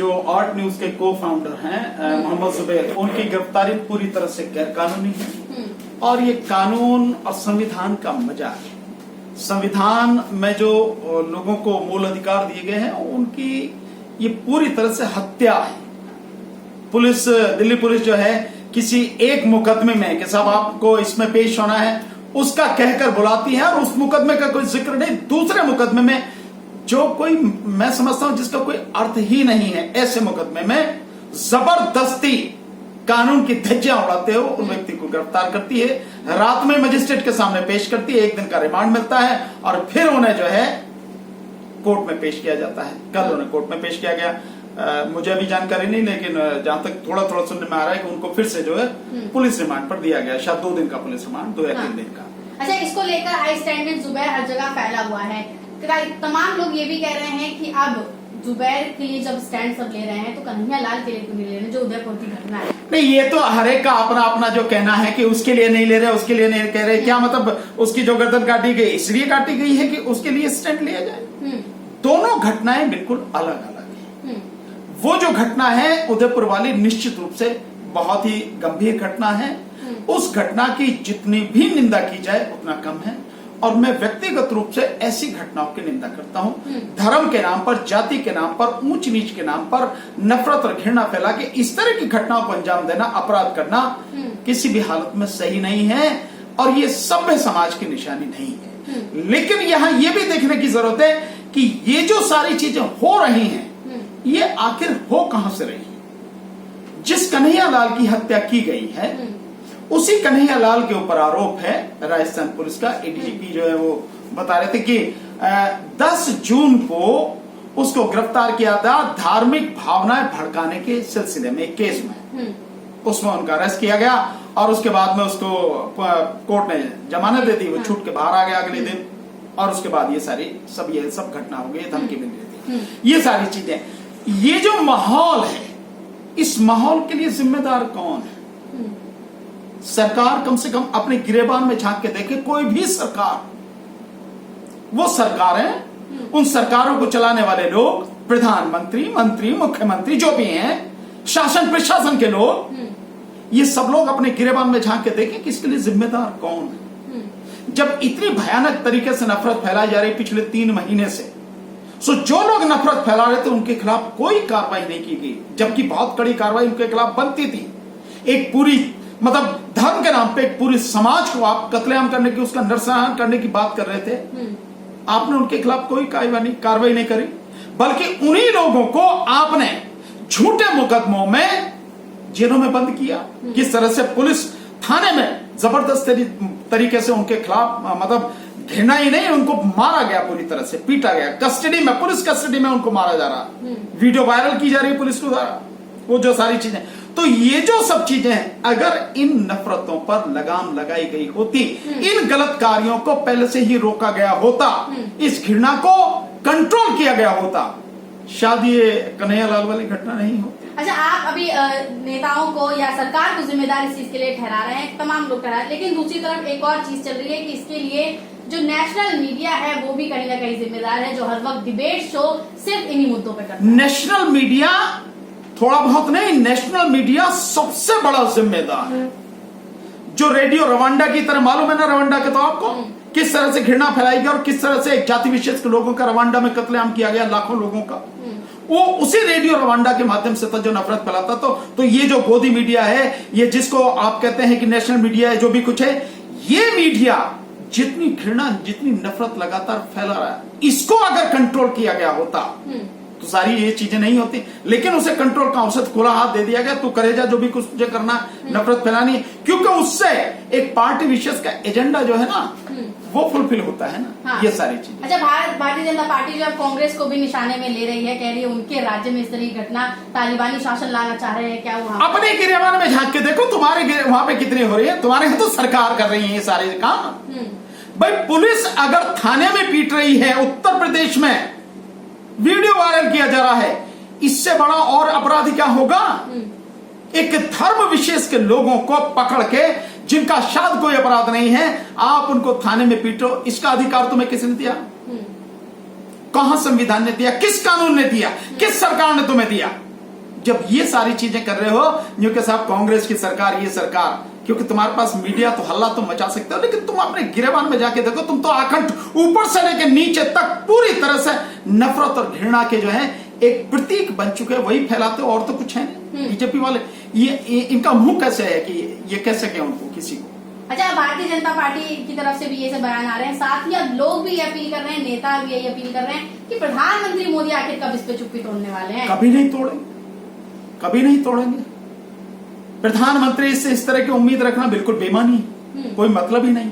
जो art news के को फाउंडर हैं मोहम्मद जुबैर, उनकी गिरफ्तारी पूरी तरह से गैरकानूनी है और ये कानून और संविधान का मजाक है। संविधान में जो लोगों को मूल अधिकार दिए गए हैं उनकी ये पूरी तरह से हत्या है। पुलिस, दिल्ली पुलिस जो है किसी एक मुकदमे में कि साहब आपको इसमें पेश होना है उसका कहकर बुलाती है और उस मुकदमे का कोई जिक्र नहीं, दूसरे मुकदमे में जो कोई मैं समझता हूं जिसका कोई अर्थ ही नहीं है, ऐसे मुकदमे में जबरदस्ती कानून की धज्जियां उड़ाते हुए उन व्यक्ति को गिरफ्तार करती है, रात में मजिस्ट्रेट के सामने पेश करती है, 1 दिन का रिमांड मिलता है और फिर उन्हें जो है कोर्ट में पेश किया जाता है। कल उन्हें कोर्ट में पेश किया गया। मुझे अभी जानकारी नहीं, लेकिन जहां तक थोड़ा थोड़ा सुनने में आ रहा है कि उनको फिर से जो है पुलिस रिमांड पर दिया गया, शायद 2 दिन का पुलिस रिमांड, 2 या 3 दिन का। अच्छा, इसको लेकर हाई स्टैंडर्ड जुबैर हर जगह फैला हुआ है। तमाम लोग ये भी कह रहे हैं कि अब जुबैर के लिए जब स्टैंड सब ले रहे हैं तो कन्हैया लाल के लिए क्यों नहीं ले रहे हैं, जो उदयपुर की घटना है। नहीं, ये तो हर एक का अपना अपना जो कहना है कि उसके लिए नहीं ले रहे, उसके लिए नहीं कह रहे। क्या मतलब उसकी जो गर्दन काटी गई इसलिए काटी गई है कि उसके लिए स्टैंड लिया जाए? दोनों घटनाएं बिल्कुल अलग अलग है। वो जो घटना है उदयपुर वाली निश्चित रूप से बहुत ही गंभीर घटना है। उस घटना की जितनी भी निंदा की जाए उतना कम है और मैं व्यक्तिगत रूप से ऐसी घटनाओं की निंदा करता हूं। धर्म के नाम पर, जाति के नाम पर, ऊंच नीच के नाम पर नफरत और घृणा फैला के इस तरह की घटनाओं को अंजाम देना, अपराध करना किसी भी हालत में सही नहीं है और ये सभ्य समाज की निशानी नहीं है। लेकिन यहां ये भी देखने की जरूरत है कि ये जो सारी चीजें हो रही हैं ये आखिर हो कहां से रही है। जिस कन्हैया लाल की हत्या की गई है उसी कन्हैया लाल के ऊपर आरोप है राजस्थान पुलिस का। एडीजीपी जो है वो बता रहे थे कि 10 जून को उसको गिरफ्तार किया था धार्मिक भावनाएं भड़काने के सिलसिले में, एक केस में उसमें उनका अरेस्ट किया गया और उसके बाद में उसको कोर्ट ने जमानत दे दी, वो छूट के बाहर आ गया अगले दिन और उसके बाद ये सब घटना हो गई, धमकी मिल रही थी, ये सारी चीजें। ये जो माहौल है, इस माहौल के लिए जिम्मेदार कौन है? सरकार कम से कम अपने गिरेबान में झांक के देखे। कोई भी सरकार, वो सरकारें, उन सरकारों को चलाने वाले लोग, प्रधानमंत्री, मंत्री, मुख्यमंत्री जो भी हैं, शासन प्रशासन के लोग, ये सब लोग अपने गिरेबान में झांक के देखें कि इसके लिए जिम्मेदार कौन है। जब इतनी भयानक तरीके से नफरत फैलाई जा रही पिछले 3 महीने से, सो जो लोग नफरत फैला रहे थे उनके खिलाफ कोई कार्रवाई नहीं की गई, जबकि बहुत कड़ी कार्रवाई उनके खिलाफ बनती थी। एक पूरी मतलब धर्म के नाम पे एक पूरे समाज को आप कत्लेआम करने की, उसका नरसंहार करने की बात कर रहे थे, आपने उनके खिलाफ कोई कार्रवाई नहीं करी, बल्कि उन्हीं लोगों को आपने झूठे मुकदमों में जेलों में बंद किया। किस तरह से पुलिस थाने में जबरदस्त तरीके से उनके खिलाफ मतलब घृणा ही नहीं, उनको मारा गया, पूरी तरह से पीटा गया, कस्टडी में, पुलिस कस्टडी में उनको मारा जा रहा, वीडियो वायरल की जा रही है पुलिस के द्वारा, वो जो सारी चीजें। तो ये जो सब चीजें हैं, अगर इन नफरतों पर लगाम लगाई गई होती, इन गलत कार्यों को पहले से ही रोका गया होता, इस घृणा को कंट्रोल किया गया होता, शायद ये कन्हैया लाल वाली घटना नहीं होती। अच्छा, आप अभी नेताओं को या सरकार को जिम्मेदार इस चीज के लिए ठहरा रहे हैं, तमाम लोग ठहरा रहे हैं, लेकिन दूसरी तरफ एक और चीज चल रही है कि इसके लिए जो नेशनल मीडिया है वो भी कहीं ना कहीं जिम्मेदार है, जो हर वक्त डिबेट शो सिर्फ इन्हीं मुद्दों पर करता है। नेशनल मीडिया थोड़ा बहुत नहीं, नेशनल मीडिया सबसे बड़ा जिम्मेदार है। जो रेडियो रवांडा की तरह, मालूम है ना रवांडा के, तो आपको किस तरह से घृणा फैलाई गई और किस तरह से एक जाति विशेष के लोगों का रवांडा में कत्लेआम किया गया, लाखों लोगों का, वो उसी रेडियो रवांडा के माध्यम से था जो नफरत फैलाता। तो ये जो गोदी मीडिया है, ये जिसको आप कहते हैं कि नेशनल मीडिया है, जो भी कुछ है, ये मीडिया जितनी घृणा, जितनी नफरत लगातार फैला रहा है, इसको अगर कंट्रोल किया गया होता तो सारी ये चीजें नहीं होती। लेकिन उसे कंट्रोल का, उसे खुला हाथ दे दिया गया, तू करे जा जो भी कुछ तुझे करना, नफरत फैलानी है, क्योंकि उससे एक पार्टी विशेष का एजेंडा जो है ना वो फुलफिल होता है ना। हाँ। ये सारी चीजें। अच्छा, भारतीय जनता पार्टी जो कांग्रेस को भी निशाने में ले रही है, कह रही है उनके राज्य में इस तरह की घटना, तालिबानी शासन लाना चाह रहे हैं, क्या वो अपने गिरेबान में झांक के देखो, तुम्हारे वहां पे कितनी हो रही है, तुम्हारे यहाँ तो सरकार कर रही है ये सारे काम। भाई, पुलिस अगर थाने में पीट रही है, उत्तर प्रदेश में वीडियो वायरल किया जा रहा है, इससे बड़ा और अपराधी क्या होगा? एक धर्म विशेष के लोगों को पकड़ के, जिनका शायद कोई अपराध नहीं है, आप उनको थाने में पीटो, इसका अधिकार तुम्हें किसने दिया? कहां संविधान ने दिया? किस कानून ने दिया? किस सरकार ने तुम्हें दिया? जब ये सारी चीजें कर रहे हो, जो कि साहब कांग्रेस की सरकार, ये सरकार, क्योंकि तुम्हारे पास मीडिया तो हल्ला तुम मचा सकते हो, लेकिन तुम अपने गिरेबान में जाके देखो, तुम तो आखंड ऊपर से लेकर नीचे तक पूरी तरह से नफरत और घृणा के जो है एक प्रतीक बन चुके हैं, वही फैलाते हो और तो कुछ है नहीं। बीजेपी वाले ये इनका मुंह कैसे है कि ये कैसे कहें उनको किसी को। अच्छा, भारतीय जनता पार्टी की तरफ से भी ये सब बयान आ रहे हैं, साथ ही अब लोग भी ये अपील कर रहे हैं, नेता भी यही अपील कर रहे हैं कि प्रधानमंत्री मोदी आखिर कब इस पे चुप्पी तोड़ने वाले हैं। कभी नहीं तोड़ेंगे, कभी नहीं तोड़ेंगे। प्रधानमंत्री से इस तरह की उम्मीद रखना बिल्कुल बेईमानी है, कोई मतलब ही नहीं।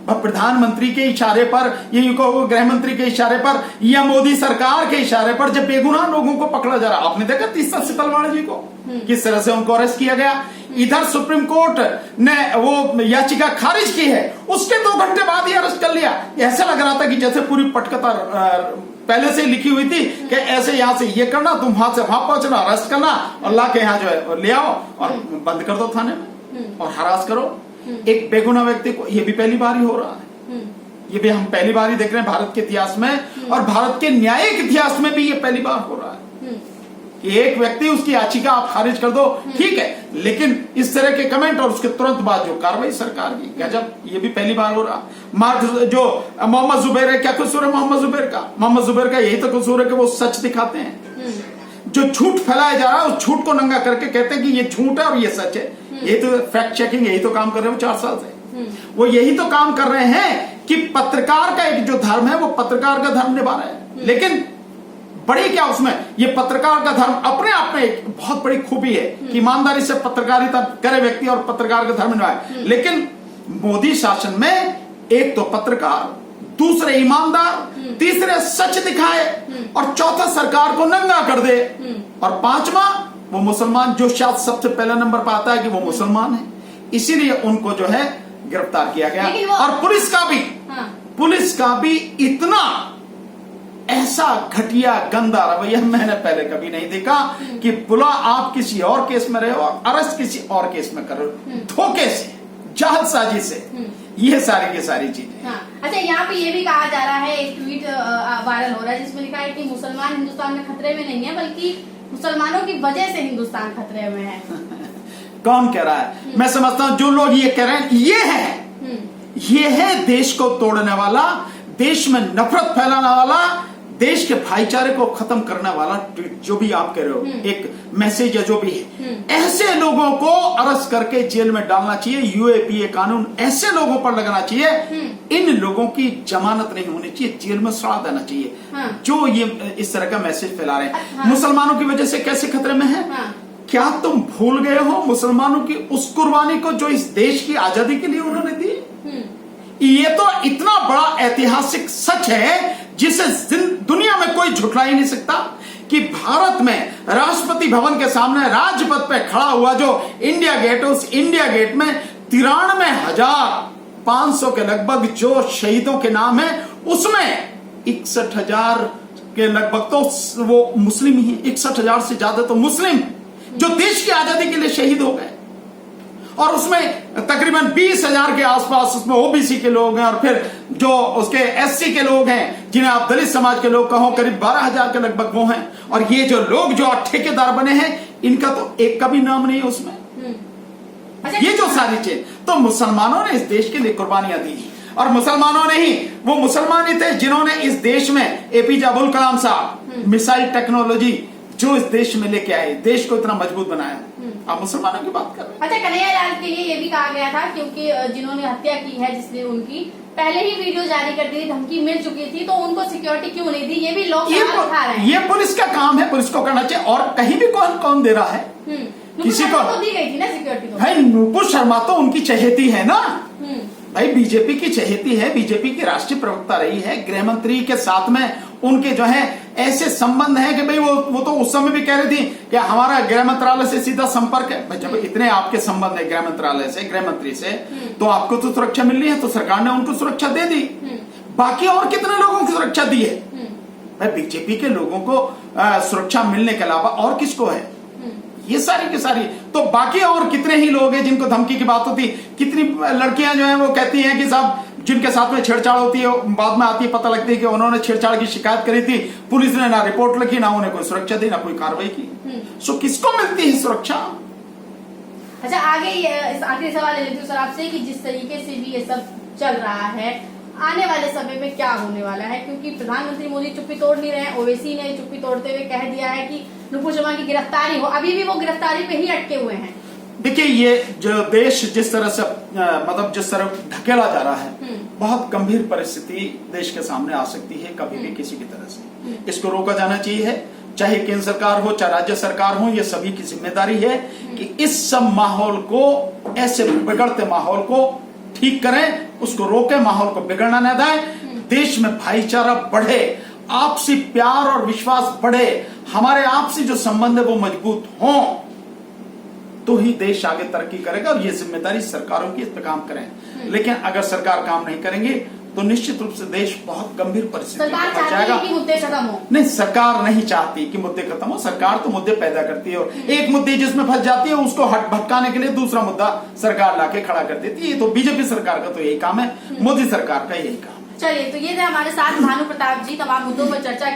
अब प्रधानमंत्री के इशारे पर, ये गृह मंत्री के इशारे पर या मोदी सरकार के इशारे पर जब बेगुनाह लोगों को पकड़ा जा रहा, आपने देखा तीसरा तलवाड़ा जी को किस तरह से उनको अरेस्ट किया गया। इधर सुप्रीम कोर्ट ने वो याचिका खारिज की है, उसके 2 घंटे बाद ही अरेस्ट कर लिया। ऐसा लग रहा था कि जैसे पूरी पटकथा पहले से लिखी हुई थी कि ऐसे यहां से ये करना, तुम वहां से वहां पहुंचना, अरेस्ट करना और ला के यहाँ जो है ले आओ और बंद कर दो थाने में और हरास करो एक बेगुनाह व्यक्ति को। ये भी पहली बार ही हो रहा है, ये भी हम पहली बार ही देख रहे हैं भारत के इतिहास में, और भारत के न्यायिक इतिहास में भी ये पहली बार हो रहा है कि एक व्यक्ति, उसकी याचिका आप खारिज कर दो, ठीक है, लेकिन इस तरह के कमेंट और उसके तुरंत बाद जो कार्रवाई सरकार की, गजब, ये भी पहली बार हो रहा। जो मोहम्मद जुबैर है, क्या कसूर है मोहम्मद जुबैर का? मोहम्मद जुबैर का यही तो कसूर है कि वो सच दिखाते हैं। जो झूठ फैलाया जा रहा है उस झूठ को नंगा करके कहते हैं कि ये झूठ है और ये सच है। यही तो फैक्ट चेकिंग, यही तो काम कर रहे हैं 4 साल से। वो यही तो काम कर रहे हैं कि पत्रकार का एक जो धर्म है वो पत्रकार का धर्म निभा रहे हैं। लेकिन बड़ी क्या उसमें, ये पत्रकार का धर्म अपने आप में एक बहुत बड़ी खूबी है कि ईमानदारी से पत्रकारिता करे व्यक्ति और पत्रकार का धर्म निभाए। लेकिन मोदी शासन में एक तो पत्रकार, दूसरे ईमानदार, तीसरे सच दिखाए और चौथा सरकार को नंगा कर दे, और 5वां वो मुसलमान, जो शायद सबसे पहला नंबर पर आता है कि वो मुसलमान है, इसीलिए उनको जो है गिरफ्तार किया गया। और पुलिस का भी इतना ऐसा घटिया गंदा रवैया मैंने पहले कभी नहीं देखा कि बुला आप किसी और केस में रहे हो, अरेस्ट किसी और केस में करो, धोखे से, जालसाजी से, ये सारी की सारी चीजें। हाँ। अच्छा, यहाँ पे ये भी कहा जा रहा है, एक ट्वीट वायरल हो रहा है जिसमें लिखा है कि मुसलमान हिंदुस्तान में खतरे में नहीं है, बल्कि मुसलमानों की वजह से हिंदुस्तान खतरे में है। कौन कह रहा है? मैं समझता हूँ जो लोग ये कह रहे हैं, ये है देश को तोड़ने वाला, देश में नफरत फैलाने वाला, देश के भाईचारे को खत्म करने वाला ट्वीट, जो भी आप कह रहे हो, एक मैसेज है जो भी है, ऐसे लोगों को अरेस्ट करके जेल में डालना चाहिए। यूएपीए कानून ऐसे लोगों पर लगना चाहिए, इन लोगों की जमानत नहीं होनी चाहिए, जेल में सड़ा देना चाहिए। जो ये इस तरह का मैसेज फैला रहे हैं, मुसलमानों की वजह से कैसे खतरे में है? क्या तुम भूल गए हो मुसलमानों की उस कुर्बानी को जो इस देश की आजादी के लिए उन्होंने दी? ये तो इतना बड़ा ऐतिहासिक सच है जिसे दुनिया में कोई झुठला ही नहीं सकता कि भारत में राष्ट्रपति भवन के सामने राजपथ पे खड़ा हुआ जो इंडिया गेट, उस इंडिया गेट में 93,500 के लगभग जो शहीदों के नाम है, उसमें 61,000 के लगभग तो वो मुस्लिम ही, 61,000 से ज्यादा तो मुस्लिम जो देश की आजादी के लिए शहीद हो गए, और उसमें तकरीबन 20,000 के आसपास उसमें ओबीसी के लोग हैं, और फिर जो उसके एससी के लोग हैं, जिन्हें आप दलित समाज के लोग कहो, करीब 12,000 के लगभग वो हैं। और ये जो लोग जो ठेकेदार बने हैं, इनका तो एक का भी नाम नहीं है उसमें। ये जो सारी चीज, तो मुसलमानों ने इस देश के लिए कुर्बानियां दी, और मुसलमानों ने ही, वो मुसलमान ही थे जिन्होंने इस देश में एपीजे अब्दुल कलाम साहब मिसाइल टेक्नोलॉजी जो इस देश में लेके आए, देश को इतना मजबूत बनाया। आप मुसलमानों की बात कर रहे हैं। अच्छा, कन्हैयालाल के लिए ये भी कहा गया था, क्योंकि जिन्होंने हत्या की है, जिसने उनकी पहले ही वीडियो जारी कर दी थी, धमकी मिल चुकी थी, तो उनको सिक्योरिटी क्यों नहीं दी? ये भी लोग सवाल उठा रहे हैं। ये पुलिस का काम है, पुलिस को करना चाहिए। और कहीं भी कौन दे रहा है? किसी को दी गई थी ना सिक्योरिटी को। भाई नूपुर शर्मा तो उनकी चहेती है ना भाई, बीजेपी की चहेती है, बीजेपी की राष्ट्रीय प्रवक्ता रही है, गृह मंत्री के साथ में उनके जो है ऐसे संबंध है कि भाई वो तो उस समय भी कह रही थी कि हमारा गृह मंत्रालय से सीधा संपर्क है। भाई जब इतने आपके संबंध है गृह मंत्रालय से, गृह मंत्री से, तो आपको तो सुरक्षा मिलनी है, तो सरकार ने उनको सुरक्षा दे दी। बाकी और कितने लोगों की सुरक्षा दी है? भाई बीजेपी के लोगों को सुरक्षा मिलने के अलावा और किसको है? ये सारी की सारी, तो बाकी और कितने ही लोग हैं जिनको धमकी की बात होती। कितनी लड़कियां जो हैं वो कहती हैं कि साहब जिनके साथ में छेड़छाड़ होती है, बाद में आती है पता लगती है कि उन्होंने छेड़छाड़ की शिकायत करी थी, पुलिस ने ना रिपोर्ट लिखी, ना उन्हें कोई सुरक्षा दी, ना कोई कार्रवाई की। सो किसको मिलती है सुरक्षा? अच्छा, आगे इस आखिरी सवाल ले लेती हूँ सर आपसे कि जिस तरीके से भी ये सब चल रहा है, आने वाले समय में क्या होने वाला है? क्योंकि प्रधानमंत्री मोदी चुप्पी तोड़ नहीं रहे, ओवैसी ने चुप्पी तोड़ते हुए कह दिया है कि नुपुर शर्मा की गिरफ्तारी हो, अभी भी वो गिरफ्तारी पे ही अटके हुए हैं। देखिए, ये जो देश जिस तरह से मतलब जिस तरह ढकेला जा रहा है, बहुत गंभीर परिस्थिति देश के सामने आ सकती है कभी भी किसी भी तरह से। इसको रोका जाना चाहिए, चाहे केंद्र सरकार हो चाहे राज्य सरकार हो, ये सभी की जिम्मेदारी है कि इस सब माहौल को, ऐसे बिगड़ते माहौल को ठीक करें, उसको रोके, माहौल को बिगड़ना न दें, देश में भाईचारा बढ़े, आपसी प्यार और विश्वास बढ़े, हमारे आपसी जो संबंध है वो मजबूत हों, तो ही देश आगे तरक्की करेगा। और ये जिम्मेदारी सरकारों की, इस पर काम करें। लेकिन अगर सरकार काम नहीं करेंगे तो निश्चित रूप से देश बहुत गंभीर परिस्थिति में फंस जाएगा। कि मुद्दे खत्म हो? नहीं, सरकार नहीं चाहती कि मुद्दे खत्म हो। सरकार तो मुद्दे पैदा करती है, और एक मुद्दे जिसमें फंस जाती है उसको भटकाने के लिए दूसरा मुद्दा सरकार लाके खड़ा कर देती है। ये तो बीजेपी सरकार का तो यही काम है, मोदी सरकार का यही काम है। चलिए, तो ये थे हमारे साथ भानु प्रताप जी, तमाम मुद्दों पर चर्चा